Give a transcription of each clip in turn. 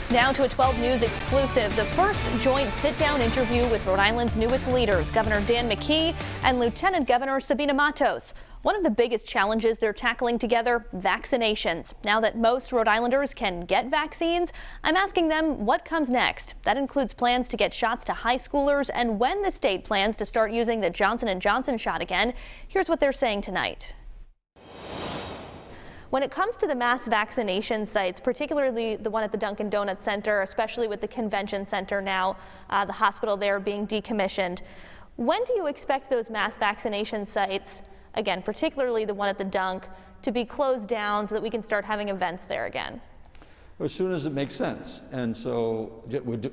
Now to a 12 News exclusive, the first joint sit-down interview with Rhode Island's newest leaders, Governor McKee and Lieutenant Governor Sabina Matos. One of the biggest challenges they're tackling together, vaccinations. Now that most Rhode Islanders can get vaccines, I'm asking them what comes next. That includes plans to get shots to high schoolers and when the state plans to start using the Johnson & Johnson shot again. Here's what they're saying tonight. When it comes to the mass vaccination sites, particularly the one at the Dunkin' Donuts Center, especially with the convention center now, the hospital there being decommissioned, when do you expect those mass vaccination sites, again, particularly the one at the Dunk, to be closed down so that we can start having events there again? As soon as it makes sense. And so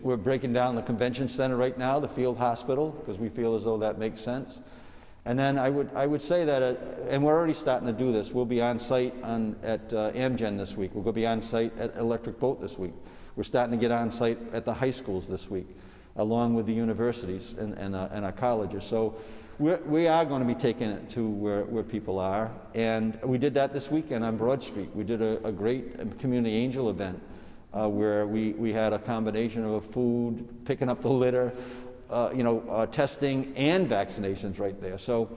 we're breaking down the convention center right now, the field hospital, because we feel as though that makes sense. And then I would say that, and we're already starting to do this, we'll be on site at Amgen this week. We're going to be on site at Electric Boat this week. We're starting to get on site at the high schools this week, along with the universities and our colleges. So we are going to be taking it to where people are. And we did that this weekend on Broad Street. We did a great Community Angel event where we had a combination of food, picking up the litter, testing and vaccinations right there. So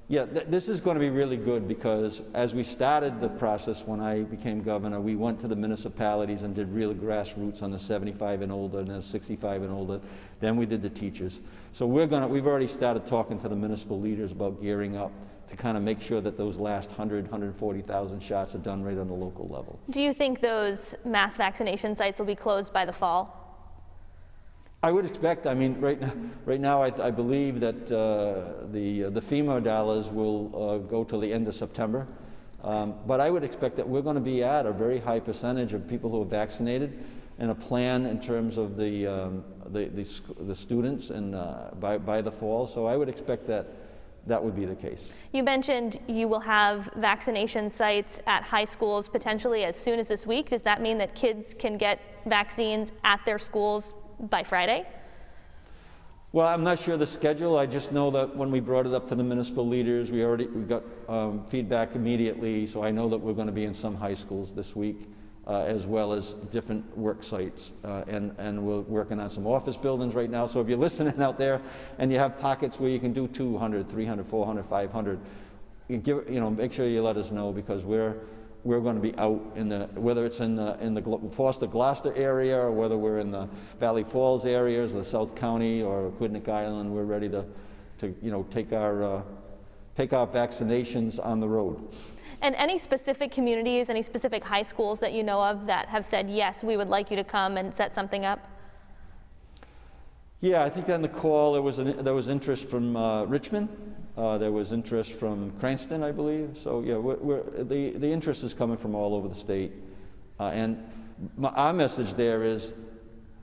yeah, this is going to be really good because as we started the process when I became governor, we went to the municipalities and did real grassroots on the 75 and older and the 65 and older. Then we did the teachers. So we've already started talking to the municipal leaders about gearing up to kind of make sure that those last 140,000 shots are done right on the local level. Do you think those mass vaccination sites will be closed by the fall? I would expect. I mean, right now, I believe that the FEMA dollars will go till the end of September. But I would expect that we're going to be at a very high percentage of people who are vaccinated, and a plan in terms of the students and by the fall. So I would expect that would be the case. You mentioned you will have vaccination sites at high schools potentially as soon as this week. Does that mean that kids can get vaccines at their schools by Friday? Well, I'm not sure the schedule. I just know that when we brought it up to the municipal leaders, we got feedback immediately. So I know that we're going to be in some high schools this week, as well as different work sites. And we're working on some office buildings right now. So if you're listening out there and you have pockets where you can do 200, 300, 400, 500, make sure you let us know, because we're going to be out in whether it's in the Foster Gloucester area or whether we're in the Valley Falls areas, or the South County or Quidnick Island. We're ready to take our vaccinations on the road. And any specific communities, any specific high schools that you know of that have said, yes, we would like you to come and set something up? Yeah, I think on the call there was interest from Richmond. There was interest from Cranston, I believe. So yeah, the interest is coming from all over the state. And our message there is,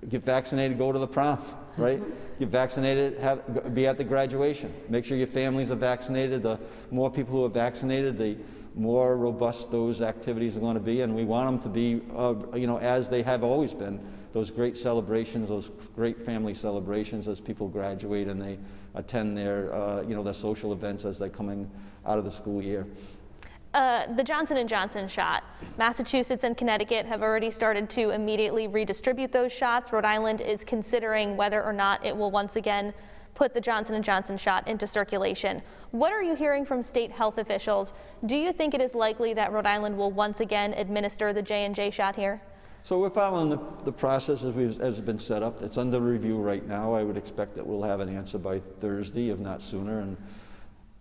get vaccinated, go to the prom, right? Get vaccinated, be at the graduation. Make sure your families are vaccinated. The more people who are vaccinated, the more robust those activities are going to be. And we want them to be, as they have always been, those great celebrations, those great family celebrations as people graduate and they attend their social events as they're coming out of the school year. The Johnson & Johnson shot. Massachusetts and Connecticut have already started to immediately redistribute those shots. Rhode Island is considering whether or not it will once again put the Johnson & Johnson shot into circulation. What are you hearing from state health officials? Do you think it is likely that Rhode Island will once again administer the J&J shot here? So we're following the process as it's been set up. It's under review right now. I would expect that we'll have an answer by Thursday, if not sooner. And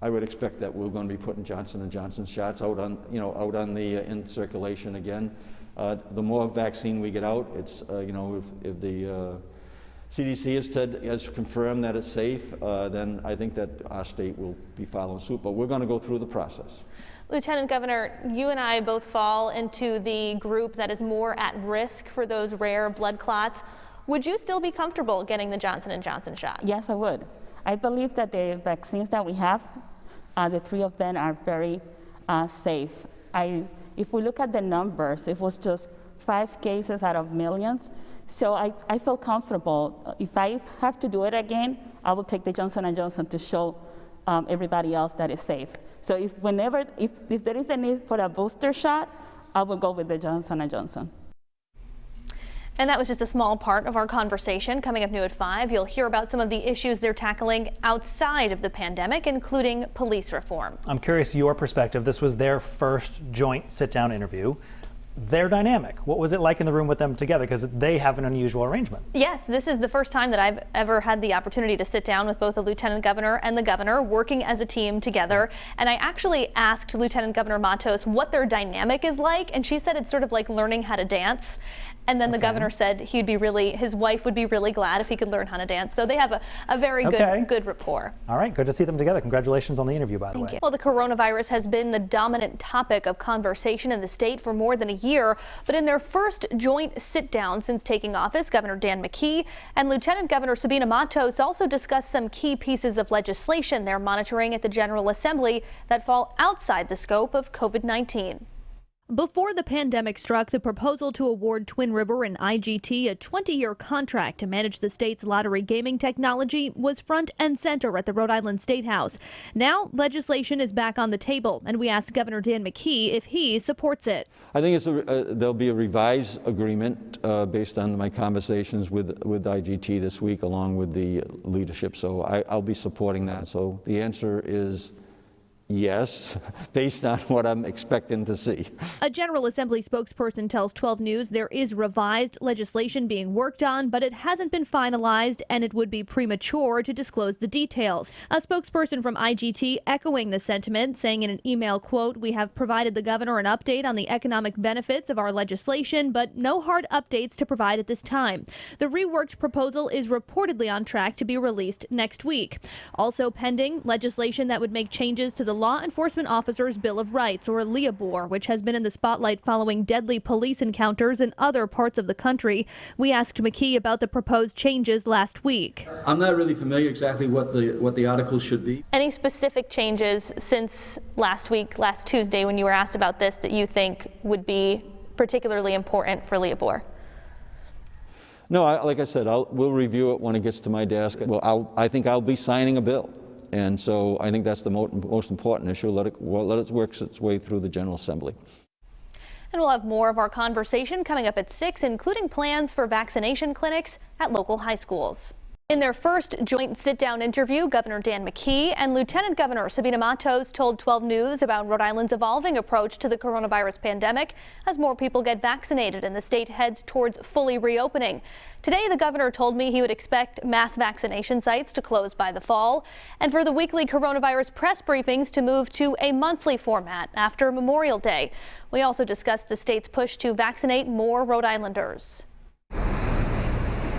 I would expect that we're going to be putting Johnson & Johnson shots out on in circulation again. The more vaccine we get out, it's if the CDC has confirmed that it's safe, then I think that our state will be following suit. But we're going to go through the process. Lieutenant Governor, you and I both fall into the group that is more at risk for those rare blood clots. Would you still be comfortable getting the Johnson & Johnson shot? Yes, I would. I believe that the vaccines that we have, the three of them are very safe. If we look at the numbers, it was just 5 cases out of millions. So I feel comfortable. If I have to do it again, I will take the Johnson & Johnson to show everybody else that is safe. So if there is a need for a booster shot, I will go with the Johnson & Johnson. And that was just a small part of our conversation. Coming up new at 5, you'll hear about some of the issues they're tackling outside of the pandemic, including police reform. I'm curious your perspective. This was their first joint sit-down interview. Their dynamic. What was it like in the room with them together? Because they have an unusual arrangement. Yes, this is the first time that I've ever had the opportunity to sit down with both the lieutenant governor and the governor working as a team together. And I actually asked Lieutenant Governor Matos what their dynamic is like, and she said it's sort of like learning how to dance. And then the governor said his wife would be really glad if he could learn how to dance. So they have a very good rapport. All right, good to see them together. Congratulations on the interview, by the way. Thank you. Well, the coronavirus has been the dominant topic of conversation in the state for more than a year. But in their first joint sit-down since taking office, Governor Dan McKee and Lieutenant Governor Sabina Matos also discussed some key pieces of legislation they're monitoring at the General Assembly that fall outside the scope of COVID-19. Before the pandemic struck, the proposal to award Twin River and IGT a 20-year contract to manage the state's lottery gaming technology was front and center at the Rhode Island State House. Now, legislation is back on the table, and we asked Governor Dan McKee if he supports it. I think there'll be a revised agreement based on my conversations with IGT this week, along with the leadership. So I'll be supporting that. So the answer is yes, based on what I'm expecting to see. A General Assembly spokesperson tells 12 News there is revised legislation being worked on, but it hasn't been finalized and it would be premature to disclose the details. A spokesperson from IGT echoing the sentiment, saying in an email, quote, "We have provided the governor an update on the economic benefits of our legislation, but no hard updates to provide at this time. The reworked proposal is reportedly on track to be released next week." Also pending, legislation that would make changes to the Law Enforcement Officers' Bill of Rights, or LEOBOR, which has been in the spotlight following deadly police encounters in other parts of the country. We asked McKee about the proposed changes last week. I'm not really familiar exactly what the articles should be. Any specific changes since last week, last Tuesday, when you were asked about this, that you think would be particularly important for LEOBOR? No, like I said, we'll review it when it gets to my desk. Well, I think I'll be signing a bill. And so I think that's the most important issue. Let it work its way through the General Assembly. And we'll have more of our conversation coming up at 6, including plans for vaccination clinics at local high schools. In their first joint sit-down interview, Governor Dan McKee and Lieutenant Governor Sabina Matos told 12 News about Rhode Island's evolving approach to the coronavirus pandemic as more people get vaccinated and the state heads towards fully reopening. Today, the governor told me he would expect mass vaccination sites to close by the fall and for the weekly coronavirus press briefings to move to a monthly format after Memorial Day. We also discussed the state's push to vaccinate more Rhode Islanders.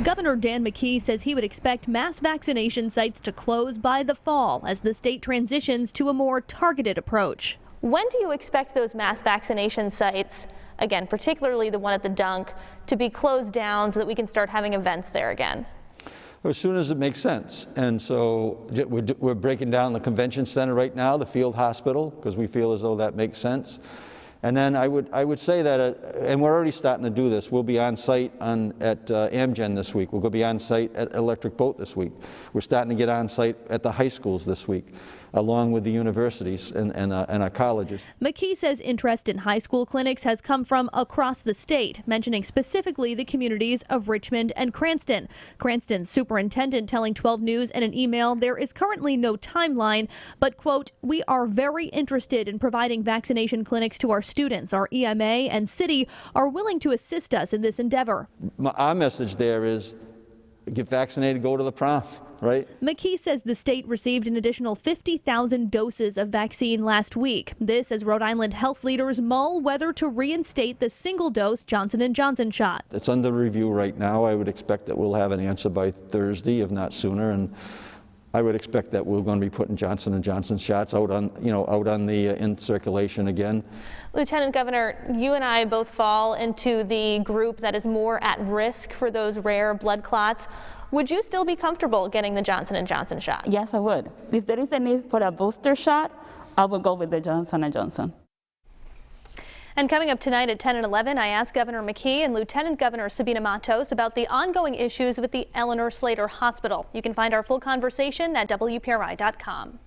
Governor Dan McKee says he would expect mass vaccination sites to close by the fall as the state transitions to a more targeted approach. When do you expect those mass vaccination sites, again, particularly the one at the Dunk, to be closed down so that we can start having events there again? As soon as it makes sense. And so we're breaking down the convention center right now, the field hospital, because we feel as though that makes sense. And then I would say that, and we're already starting to do this, we'll be on site at Amgen this week. We're going to be on site at Electric Boat this week. We're starting to get on site at the high schools this week, along with the universities and our colleges. McKee says interest in high school clinics has come from across the state, mentioning specifically the communities of Richmond and Cranston. Cranston's superintendent telling 12 News in an email there is currently no timeline, but, quote, "We are very interested in providing vaccination clinics to our students. Our EMA and city are willing to assist us in this endeavor." Our message there is get vaccinated, go to the prom. Right. McKee says the state received an additional 50,000 doses of vaccine last week. This as Rhode Island health leaders mull whether to reinstate the single-dose Johnson & Johnson shot. It's under review right now. I would expect that we'll have an answer by Thursday, if not sooner. And I would expect that we're going to be putting Johnson & Johnson shots out on in circulation again. Lieutenant Governor, you and I both fall into the group that is more at risk for those rare blood clots. Would you still be comfortable getting the Johnson & Johnson shot? Yes, I would. If there is a need for a booster shot, I would go with the Johnson & Johnson. And coming up tonight at 10 and 11, I asked Governor McKee and Lieutenant Governor Sabina Matos about the ongoing issues with the Eleanor Slater Hospital. You can find our full conversation at WPRI.com.